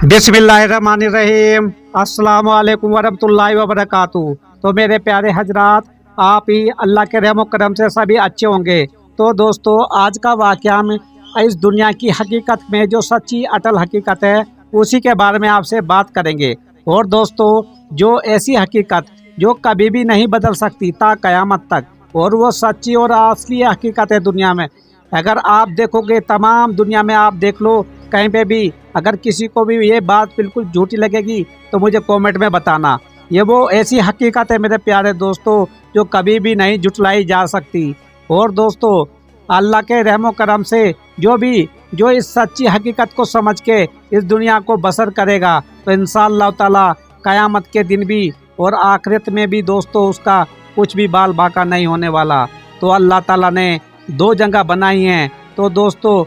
बिस्मिल्लाहिर्रहमानिर्रहीम अस्सलाम वालेकुम वरहमतुल्लाहि वबरकातुहू। तो मेरे प्यारे हजरात, आप ही अल्लाह के रहम करम से सभी अच्छे होंगे। तो दोस्तों, आज का वाक़या में इस दुनिया की हकीकत में जो सच्ची अटल हकीकत है उसी के बारे में आपसे बात करेंगे। और दोस्तों, जो ऐसी हकीकत जो कभी भी नहीं बदल सकती ता क़यामत तक, और वो सच्ची और असली हकीकत है दुनिया में। अगर आप देखोगे, तमाम दुनिया में आप देख लो, कहीं पे भी अगर किसी को भी ये बात बिल्कुल झूठी लगेगी तो मुझे कमेंट में बताना। ये वो ऐसी हकीकत है मेरे प्यारे दोस्तों जो कभी भी नहीं झुटलाई जा सकती। और दोस्तों, अल्लाह के रहमो करम से जो इस सच्ची हकीकत को समझ के इस दुनिया को बसर करेगा तो इंशाअल्लाह ताला क़यामत के दिन भी और आखिरत में भी दोस्तों उसका कुछ भी बाल बाका नहीं होने वाला। तो अल्लाह ताला ने दो जगह बनाई हैं। तो दोस्तों,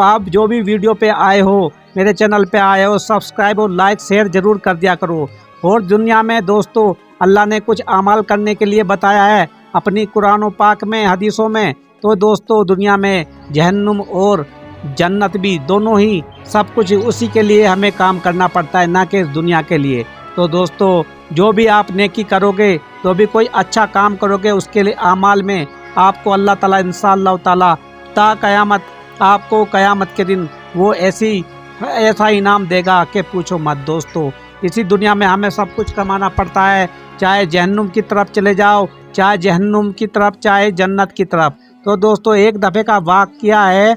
आप जो भी वीडियो पे आए हो, मेरे चैनल पे आए हो, सब्सक्राइब और लाइक शेयर ज़रूर कर दिया करो। और दुनिया में दोस्तों अल्लाह ने कुछ अमल करने के लिए बताया है अपनी कुरान और पाक में, हदीसों में। तो दोस्तों, दुनिया में जहन्नुम और जन्नत भी दोनों ही सब कुछ उसी के लिए हमें काम करना पड़ता है, ना कि इस दुनिया के लिए। तो दोस्तों, जो भी आप नेकी करोगे, जो भी कोई अच्छा काम करोगे, उसके लिए अमाल में आपको अल्लाह ताला इंशाअल्लाह ताला ता क़यामत आपको क़यामत के दिन वो ऐसा इनाम देगा कि पूछो मत। दोस्तों, इसी दुनिया में हमें सब कुछ कमाना पड़ता है, चाहे जहन्नुम की तरफ चले जाओ, चाहे जहन्नुम की तरफ, चाहे जन्नत की तरफ। तो दोस्तों, एक दफ़े का वाक़या है,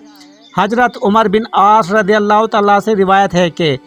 हज़रत उमर बिन आस रज़ियल्लाहु तआला से रिवायत है कि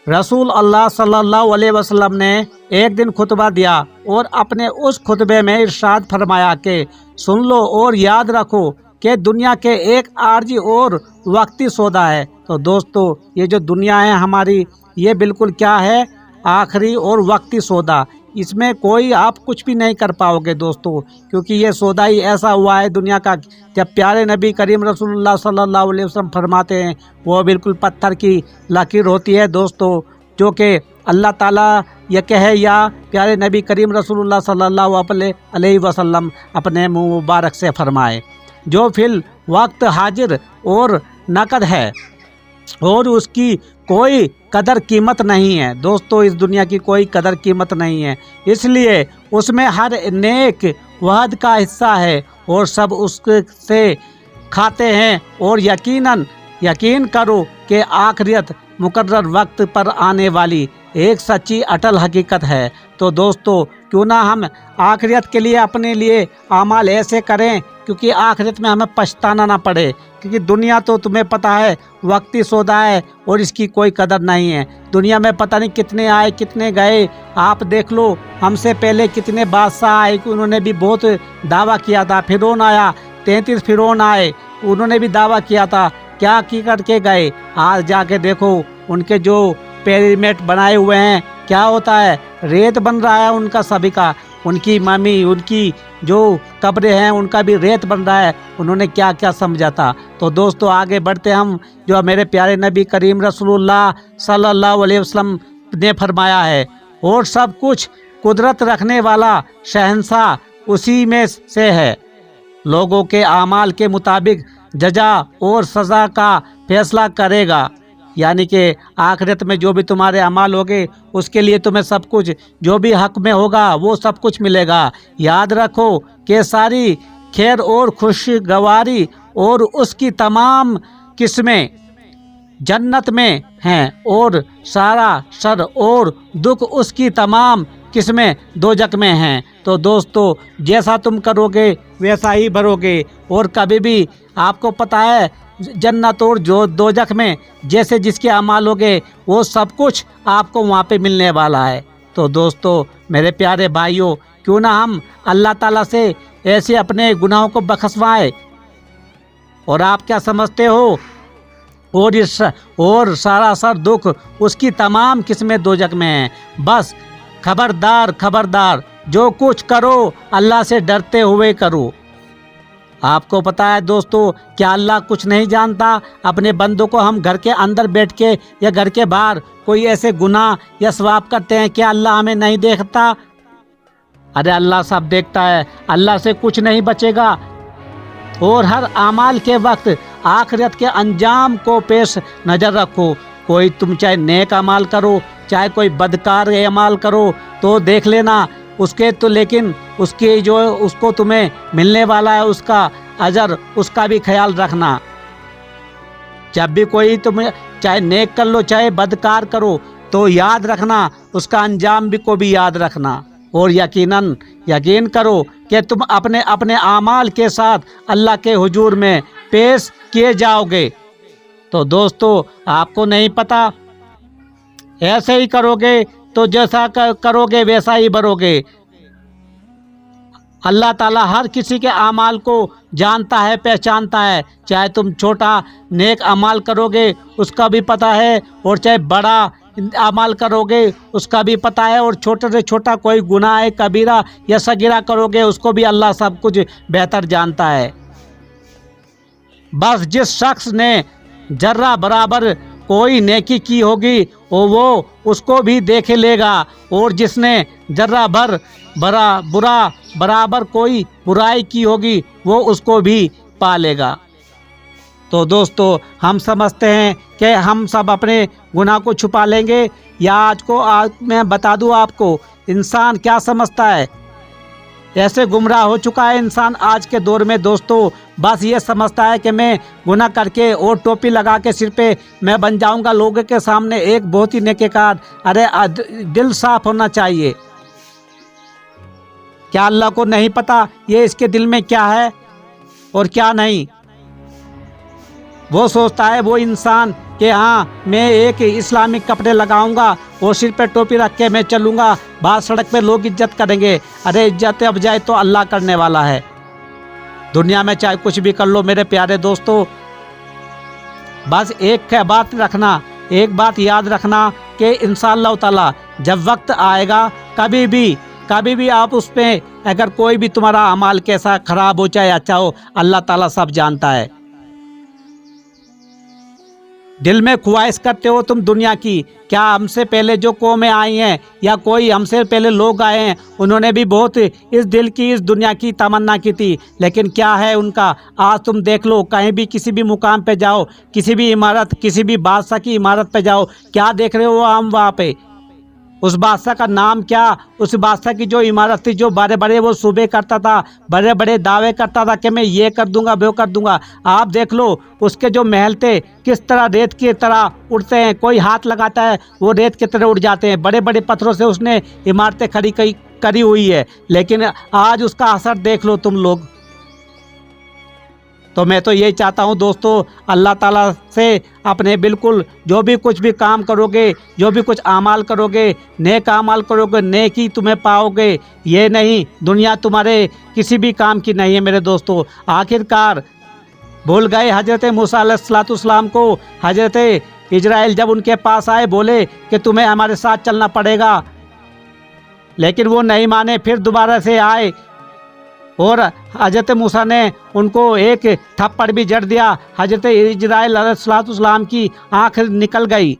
रसूल अल्लाह सल्लल्लाहु अलैहि वसल्लम ने एक दिन खुतबा दिया और अपने उस खुतबे में इरशाद फरमाया कि सुन लो और याद रखो कि दुनिया के एक आर्जी और वक्ती सौदा है। तो दोस्तों, ये जो दुनिया है हमारी, ये बिल्कुल क्या है, आखिरी और वक्ती सौदा। इसमें कोई आप कुछ भी नहीं कर पाओगे दोस्तों, क्योंकि ये सौदा ही ऐसा हुआ है दुनिया का। जब प्यारे नबी करीम रसूलुल्लाह सल्लल्लाहु अलैहि वसल्लम फरमाते हैं, वो बिल्कुल पत्थर की लकीर होती है दोस्तों, जो कि अल्लाह ताला ये कहे या प्यारे नबी करीम रसूलुल्लाह सल्लल्लाहु अलैहि वसल्लम अपने मुँह मुबारक से फरमाए, जो फिल वक्त हाजिर और नकद है और उसकी कोई कदर कीमत नहीं है। दोस्तों, इस दुनिया की कोई कदर कीमत नहीं है, इसलिए उसमें हर नेक वहद का हिस्सा है और सब उससे खाते हैं। और यकीन करो कि आखिरत मुकर्रर वक्त पर आने वाली एक सच्ची अटल हकीकत है। तो दोस्तों, क्यों ना हम आखिरत के लिए अपने लिए अमाल ऐसे करें क्योंकि आखिरत में हमें पछताना ना पड़े, क्योंकि दुनिया तो तुम्हें पता है वक्ती सौदा है और इसकी कोई कदर नहीं है। दुनिया में पता नहीं कितने आए कितने गए। आप देख लो, हमसे पहले कितने बादशाह आए कि उन्होंने भी बहुत दावा किया था। फिरौन आया, 33 फिरौन आए, उन्होंने भी दावा किया था, क्या की करके गए। आज जाके देखो उनके जो पिरामिड बनाए हुए हैं, क्या होता है, रेत बन रहा है उनका सभी का। उनकी मम्मी, उनकी जो कब्रें हैं, उनका भी रेत बन रहा है। उन्होंने क्या क्या समझा था। तो दोस्तों, आगे बढ़ते हम, जो मेरे प्यारे नबी करीम रसूलुल्लाह सल्लल्लाहु अलैहि वसल्लम ने फरमाया है, और सब कुछ कुदरत रखने वाला शहंशाह उसी में से है। लोगों के आमाल के मुताबिक जजा और सज़ा का फैसला करेगा, यानी कि आखिरत में जो भी तुम्हारे अमाल होंगे उसके लिए तुम्हें सब कुछ जो भी हक में होगा वो सब कुछ मिलेगा। याद रखो कि सारी खैर और खुशगवारी और उसकी तमाम किस्में जन्नत में हैं और सारा शर और दुख उसकी तमाम किस्में दोजख में हैं। तो दोस्तों, जैसा तुम करोगे वैसा ही भरोगे। और कभी भी आपको पता है जन्नत और जो दोजख में जैसे जिसके अमाल होंगे वो सब कुछ आपको वहाँ पे मिलने वाला है। तो दोस्तों, मेरे प्यारे भाइयों, क्यों ना हम अल्लाह ताला से ऐसे अपने गुनाहों को बख्शवाएं। और आप क्या समझते हो, और सारा सर दुख उसकी तमाम किस्में दोजख में हैं। बस खबरदार खबरदार, जो कुछ करो अल्लाह से डरते हुए करो। आपको पता है दोस्तों, क्या अल्लाह कुछ नहीं जानता। अपने बंदों को हम घर के अंदर बैठ के या घर के बाहर कोई ऐसे गुनाह या सवाब करते हैं, क्या अल्लाह हमें नहीं देखता? अरे अल्लाह सब देखता है, अल्लाह से कुछ नहीं बचेगा। और हर अमाल के वक्त आखिरत के अंजाम को पेश नज़र रखो कोई तुम चाहे नेक अमाल करो चाहे कोई बदकार अमाल करो तो देख लेना उसके तो, लेकिन उसके जो उसको तुम्हें मिलने वाला है उसका अजर उसका भी ख्याल रखना। जब भी कोई तुम चाहे नेक कर लो चाहे बदकार करो तो याद रखना उसका अंजाम भी को भी याद रखना, और यकीन करो कि तुम अपने अपने आमाल के साथ अल्लाह के हुजूर में पेश किए जाओगे। तो दोस्तों आपको नहीं पता, ऐसे ही करोगे तो जैसा करोगे वैसा ही भरोगे। अल्लाह ताला हर किसी के आमाल को जानता है, पहचानता है। चाहे तुम छोटा नेक अमाल करोगे उसका भी पता है, और चाहे बड़ा अमाल करोगे उसका भी पता है, और छोटे से छोटा कोई गुनाह है कबीरा या सगीरा करोगे उसको भी अल्लाह सब कुछ बेहतर जानता है। बस जिस शख्स ने जर्रा बराबर कोई नेकी की होगी वो उसको भी देख लेगा, और जिसने जर्रा भर बुरा बराबर कोई बुराई की होगी वो उसको भी पा लेगा। तो दोस्तों हम समझते हैं कि हम सब अपने गुनाह को छुपा लेंगे, या आज मैं बता दूं आपको इंसान क्या समझता है। ऐसे गुमराह हो चुका है इंसान आज के दौर में दोस्तों, बस ये समझता है कि मैं गुनाह करके और टोपी लगा के सिर पे मैं बन जाऊंगा लोगों के सामने एक बहुत ही नेकेकार। अरे दिल साफ होना चाहिए। क्या अल्लाह को नहीं पता ये इसके दिल में क्या है और क्या नहीं? वो सोचता है वो इंसान कि हाँ मैं एक इस्लामिक कपड़े लगाऊंगा और सिर पे टोपी रख के मैं चलूंगा, बाहर सड़क पे लोग इज्जत करेंगे। अरे इज्जत अब जाए तो अल्लाह करने वाला है। दुनिया में चाहे कुछ भी कर लो मेरे प्यारे दोस्तों, बस एक बात याद रखना कि इंशाअल्लाह ताला जब वक्त आएगा कभी भी आप उस पे अगर कोई भी तुम्हारा अमाल कैसा खराब हो चाहे अच्छा हो, अल्लाह ताला सब जानता है। दिल में ख्वाहिश करते हो तुम दुनिया की, क्या हमसे पहले जो कौमें आई हैं या कोई हमसे पहले लोग आए हैं उन्होंने भी बहुत इस दिल की इस दुनिया की तमन्ना की थी, लेकिन क्या है उनका? आज तुम देख लो कहीं भी किसी भी मुकाम पे जाओ, किसी भी इमारत किसी भी बादशाह की इमारत पे जाओ, क्या देख रहे हो हम वहाँ पे? उस बादशाह का नाम क्या? उस बादशाह की जो इमारत थी, जो बड़े बड़े वो सूबे करता था, बड़े बड़े दावे करता था कि मैं ये कर दूंगा वो कर दूंगा। आप देख लो उसके जो महल थे किस तरह रेत की तरह उड़ते हैं, कोई हाथ लगाता है वो रेत की तरह उड़ जाते हैं। बड़े बड़े पत्थरों से उसने इमारतें खड़ी करी हुई है, लेकिन आज उसका असर देख लो तुम लोग। तो मैं तो यही चाहता हूँ दोस्तों, अल्लाह ताला से अपने बिल्कुल जो भी कुछ भी काम करोगे, जो भी कुछ आमाल करोगे, नेक आमाल करोगे, नेकी तुम्हें पाओगे। ये नहीं दुनिया तुम्हारे किसी भी काम की नहीं है मेरे दोस्तों। आखिरकार भूल गए हजरत मूसा अलैहिस्सलाम को, हजरत इजराइल जब उनके पास आए बोले कि तुम्हें हमारे साथ चलना पड़ेगा, लेकिन वो नहीं माने। फिर दोबारा से आए और हजरत मूसा ने उनको एक थप्पड़ भी जड़ दिया। हजरत इजराइल अलैहिस्सलाम की आंख निकल गई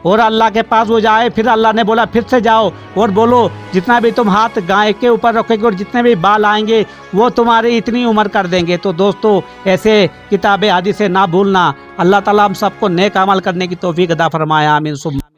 और अल्लाह के पास वो जाए। फिर अल्लाह ने बोला फिर से जाओ और बोलो जितना भी तुम हाथ गाय के ऊपर रखोगे और जितने भी बाल आएंगे वो तुम्हारी इतनी उम्र कर देंगे। तो दोस्तों ऐसे किताबें हदीसें ना भूलना। अल्लाह ताला हम सबको नेक अमल करने की तौफीक अता फरमाए, आमीन।